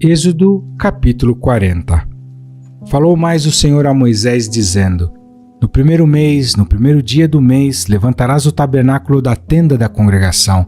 Êxodo capítulo 40. Falou mais o Senhor a Moisés, dizendo: No primeiro mês, no primeiro dia do mês, levantarás o tabernáculo da tenda da congregação,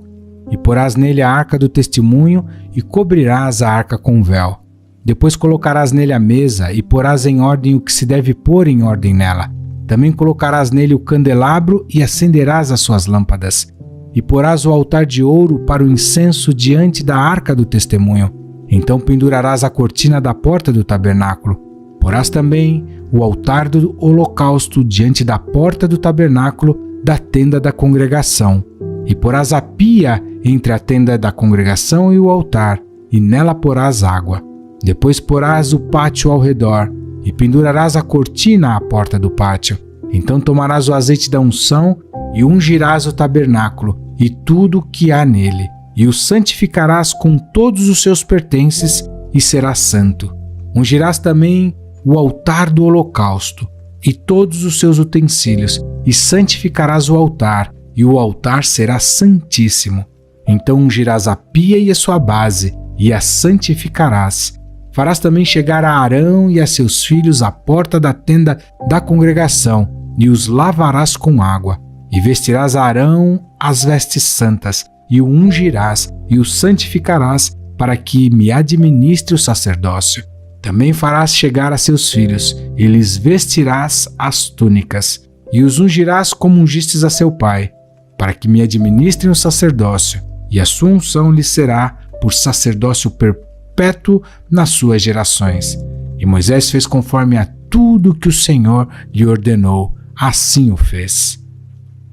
e porás nele a arca do testemunho, e cobrirás a arca com véu. Depois colocarás nele a mesa, e porás em ordem o que se deve pôr em ordem nela. Também colocarás nele o candelabro, e acenderás as suas lâmpadas. E porás o altar de ouro para o incenso diante da arca do testemunho. Então pendurarás a cortina da porta do tabernáculo. Porás também o altar do holocausto diante da porta do tabernáculo da tenda da congregação. E porás a pia entre a tenda da congregação e o altar, e nela porás água. Depois porás o pátio ao redor, e pendurarás a cortina à porta do pátio. Então tomarás o azeite da unção, e ungirás o tabernáculo, e tudo o que há nele, e o santificarás com todos os seus pertences, e será santo. Ungirás também o altar do holocausto, e todos os seus utensílios, e santificarás o altar, e o altar será santíssimo. Então ungirás a pia e a sua base, e a santificarás. Farás também chegar a Arão e a seus filhos à porta da tenda da congregação, e os lavarás com água. E vestirás a Arão as vestes santas, e o ungirás, e o santificarás, para que me administre o sacerdócio. Também farás chegar a seus filhos, e lhes vestirás as túnicas, e os ungirás como ungistes a seu pai, para que me administrem o sacerdócio, e a sua unção lhes será por sacerdócio perpétuo nas suas gerações. E Moisés fez conforme a tudo que o Senhor lhe ordenou, assim o fez.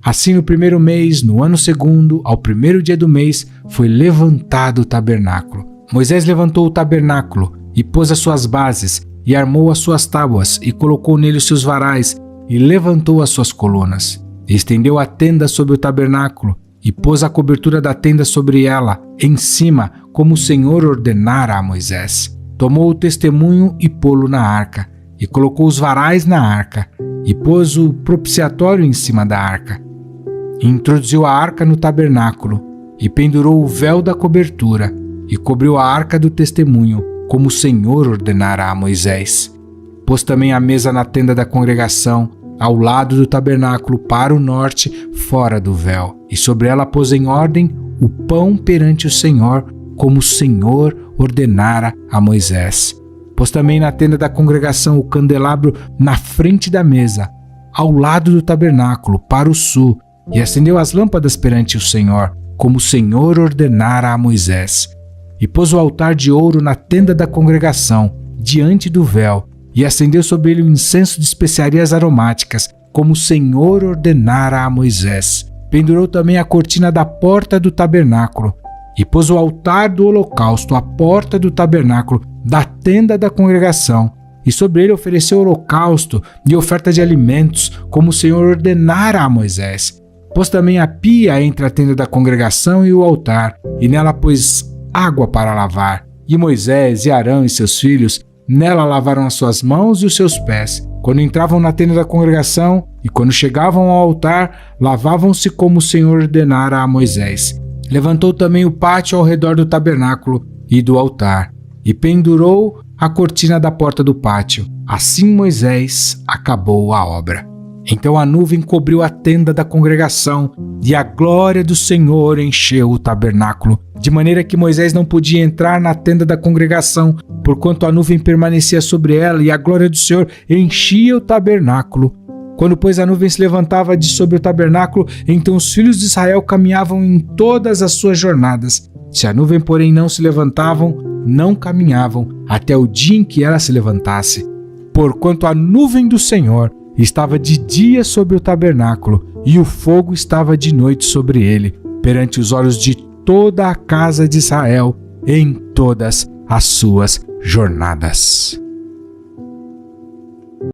Assim, no primeiro mês, no ano segundo, ao primeiro dia do mês, foi levantado o tabernáculo. Moisés levantou o tabernáculo, e pôs as suas bases, e armou as suas tábuas, e colocou nele os seus varais, e levantou as suas colunas. E estendeu a tenda sobre o tabernáculo, e pôs a cobertura da tenda sobre ela, em cima, como o Senhor ordenara a Moisés. Tomou o testemunho e pô-lo na arca, e colocou os varais na arca, e pôs o propiciatório em cima da arca. E introduziu a arca no tabernáculo, e pendurou o véu da cobertura, e cobriu a arca do testemunho, como o Senhor ordenara a Moisés. Pôs também a mesa na tenda da congregação, ao lado do tabernáculo, para o norte, fora do véu, e sobre ela pôs em ordem o pão perante o Senhor, como o Senhor ordenara a Moisés. Pôs também na tenda da congregação o candelabro na frente da mesa, ao lado do tabernáculo, para o sul, e acendeu as lâmpadas perante o Senhor, como o Senhor ordenara a Moisés. E pôs o altar de ouro na tenda da congregação, diante do véu, e acendeu sobre ele o incenso de especiarias aromáticas, como o Senhor ordenara a Moisés. Pendurou também a cortina da porta do tabernáculo, e pôs o altar do holocausto à porta do tabernáculo da tenda da congregação, e sobre ele ofereceu holocausto e oferta de alimentos, como o Senhor ordenara a Moisés. Pôs também a pia entre a tenda da congregação e o altar, e nela pôs água para lavar. E Moisés e Arão e seus filhos nela lavaram as suas mãos e os seus pés, quando entravam na tenda da congregação, e quando chegavam ao altar, lavavam-se como o Senhor ordenara a Moisés. Levantou também o pátio ao redor do tabernáculo e do altar, e pendurou a cortina da porta do pátio. Assim Moisés acabou a obra. Então a nuvem cobriu a tenda da congregação, e a glória do Senhor encheu o tabernáculo, de maneira que Moisés não podia entrar na tenda da congregação, porquanto a nuvem permanecia sobre ela, e a glória do Senhor enchia o tabernáculo. Quando, pois, a nuvem se levantava de sobre o tabernáculo, então os filhos de Israel caminhavam em todas as suas jornadas. Se a nuvem, porém, não se levantavam, não caminhavam, até o dia em que ela se levantasse. Porquanto a nuvem do Senhor estava de dia sobre o tabernáculo, e o fogo estava de noite sobre ele, perante os olhos de toda a casa de Israel, em todas as suas jornadas.